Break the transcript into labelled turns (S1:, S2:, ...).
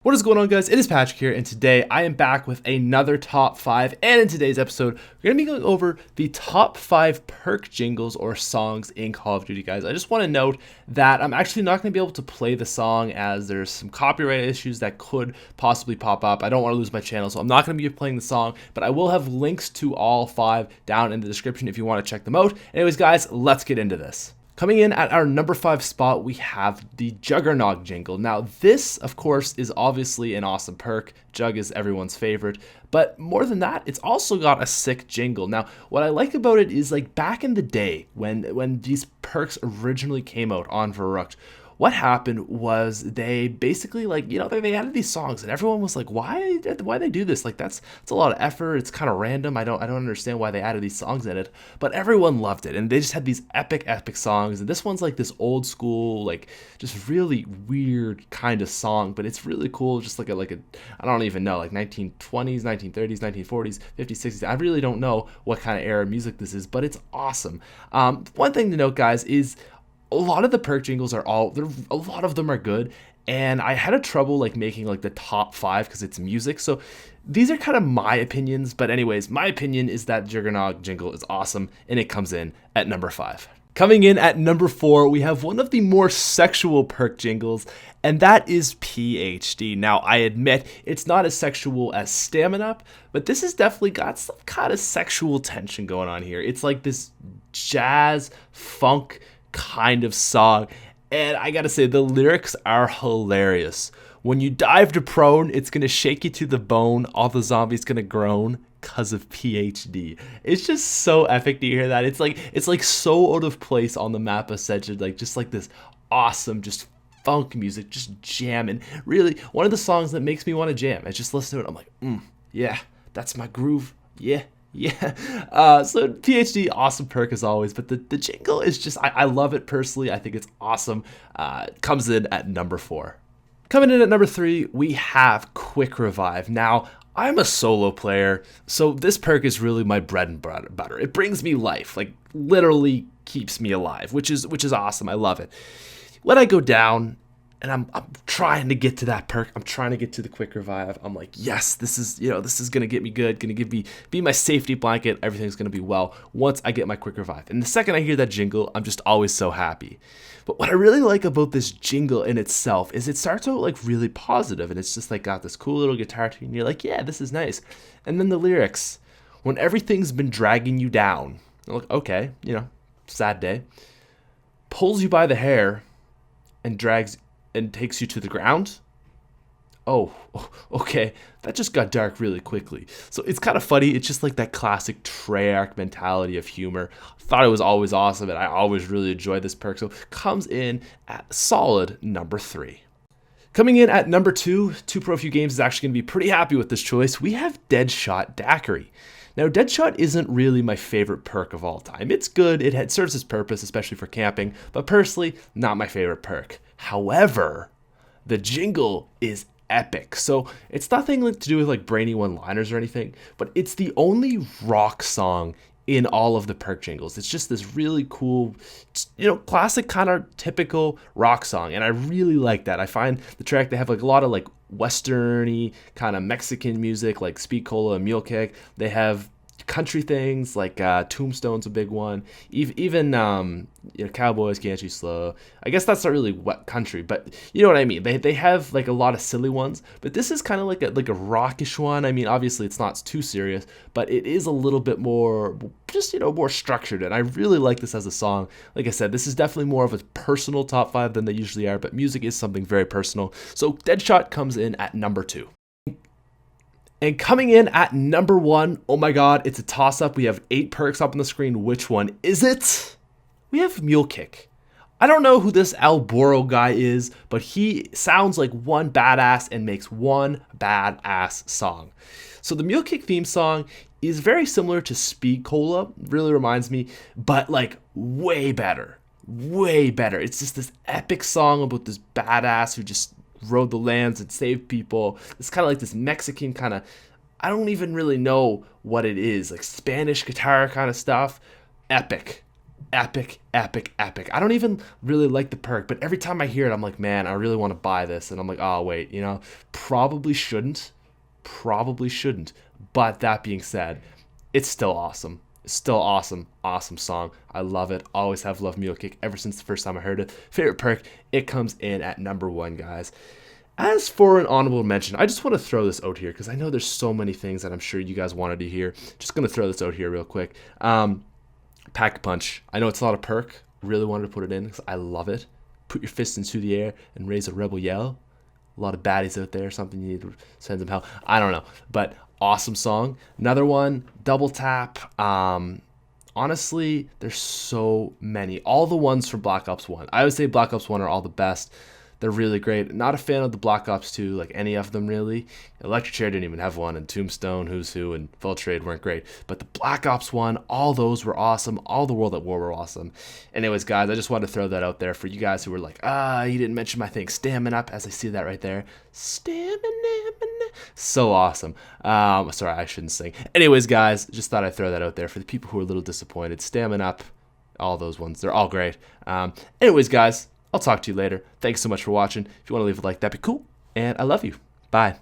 S1: What is going on, guys? It is Patrick here, and today I am back with another top 5, and in today's episode, we're going to be going over the top 5 perk jingles or songs in Call of Duty, guys. I just want to note that I'm actually not going to be able to play the song as there's some copyright issues that could possibly pop up. I don't want to lose my channel, so I'm not going to be playing the song, but I will have links to all 5 down in the description if you want to check them out. Anyways, guys, let's get into this. Coming in at our number 5 spot, we have the Juggernaut jingle. Now, this, of course, is obviously an awesome perk. Jug is everyone's favorite. But more than that, it's also got a sick jingle. Now, what I like about it is, like, back in the day when these perks originally came out on Verrucht, what happened was they basically, like, they added these songs and everyone was like, why they do this? Like, that's a lot of effort. It's kind of random. I don't understand why they added these songs in it, but everyone loved it. And they just had these epic songs. And this one's like this old school, like, just really weird kind of song, but it's really cool. Just like a I don't even know, like 1920s, 1930s, 1940s, 50s, 60s. I really don't know what kind of era of music this is, but it's awesome. One thing to note, guys, is a lot of the perk jingles a lot of them are good, and I had trouble like making like the top 5 because it's music. So these are kind of my opinions, but anyways, my opinion is that Juggernaut jingle is awesome, and it comes in at number 5. Coming in at number 4, we have one of the more sexual perk jingles, and that is PhD. Now, I admit it's not as sexual as Stamina Up, but this has definitely got some kind of sexual tension going on here. It's like this jazz funk kind of song, and I gotta say, the lyrics are hilarious. When you dive to prone, it's gonna shake you to the bone, all the zombies gonna groan cause of PhD. It's just so epic to hear that. It's like so out of place on the map, essentially, like just like this awesome just funk music, just jamming. Really one of the songs that makes me want to jam. I just listen to it, I'm like, yeah, that's my groove. Yeah. So PhD, awesome perk as always, but the jingle is just, I love it personally. I think it's awesome. Comes in at number 4. Coming in at number 3, we have Quick Revive. Now, I'm a solo player, so this perk is really my bread and butter. It brings me life, like literally keeps me alive, which is awesome. I love it. When I go down, and I'm trying to get to that perk. I'm trying to get to the Quick Revive. I'm like, yes, this is gonna get me good, gonna be my safety blanket. Everything's gonna be well once I get my Quick Revive. And the second I hear that jingle, I'm just always so happy. But what I really like about this jingle in itself is it starts out like really positive, and it's just like got this cool little guitar tune. And you're like, yeah, this is nice. And then the lyrics, when everything's been dragging you down, you're like, okay, sad day, pulls you by the hair and drags and takes you to the ground. Oh, okay, that just got dark really quickly. So it's kind of funny. It's just like that classic Treyarch mentality of humor. Thought it was always awesome, and I always really enjoyed this perk. So comes in at solid number 3. Coming in at number 2, 2ProFew Games is actually going to be pretty happy with this choice. We have Deadshot Daiquiri. Now, Deadshot isn't really my favorite perk of all time. It's good, it serves its purpose, especially for camping, but personally, not my favorite perk. However, the jingle is epic. So it's nothing to do with like brainy one-liners or anything, but it's the only rock song in all of the perk jingles. It's just this really cool, classic kind of typical rock song, and I really like that. I find the track, they have like a lot of like westerny kind of Mexican music, like Speed Cola and Mule Kick. They have country things like Tombstone's a big one. Even Cowboys Can't You Slow. I guess that's not really wet country, but you know what I mean. They have like a lot of silly ones, but this is kind of like a rockish one. I mean, obviously it's not too serious, but it is a little bit more just more structured, and I really like this as a song. Like I said, this is definitely more of a personal top 5 than they usually are, but music is something very personal. So Deadshot comes in at number 2. And coming in at number 1, oh my god, it's a toss-up. We have 8 perks up on the screen. Which one is it? We have Mule Kick. I don't know who this Alboro guy is, but he sounds like one badass and makes one badass song. So the Mule Kick theme song is very similar to Speed Cola, really reminds me, but like way better. Way better. It's just this epic song about this badass who just rode the lands and saved people. It's kind of like this Mexican kind of, I don't even really know what it is, like Spanish guitar kind of stuff. Epic. epic, epic, epic. I don't even really like the perk, but every time I hear it, I'm like, man, I really want to buy this. And I'm like, oh, wait, probably shouldn't. But that being said, it's still awesome. Still awesome. Awesome song. I love it. Always have loved Mule Kick ever since the first time I heard it. Favorite perk, it comes in at number 1, guys. As for an honorable mention, I just want to throw this out here because I know there's so many things that I'm sure you guys wanted to hear. Just going to throw this out here real quick. Pack Punch. I know it's not a perk. Really wanted to put it in because I love it. Put your fists into the air and raise a rebel yell. A lot of baddies out there. Something you need to send them hell. I don't know. But awesome song. Another one, Double Tap. Honestly, there's so many. All the ones from Black Ops 1. I would say Black Ops 1 are all the best. They're really great. Not a fan of the Black Ops 2, like any of them really. Electric Chair didn't even have one, and Tombstone, Who's Who, and Full Trade weren't great. But the Black Ops 1, all those were awesome. All the World at War were awesome. Anyways, guys, I just wanted to throw that out there for you guys who were like, you didn't mention my thing. Stamina Up, as I see that right there. Stamina. So awesome. Sorry, I shouldn't sing. Anyways, guys, just thought I'd throw that out there for the people who are a little disappointed. Stamina Up, all those ones, they're all great. Anyways, guys, I'll talk to you later. Thanks so much for watching. If you want to leave a like, that'd be cool. And I love you. Bye.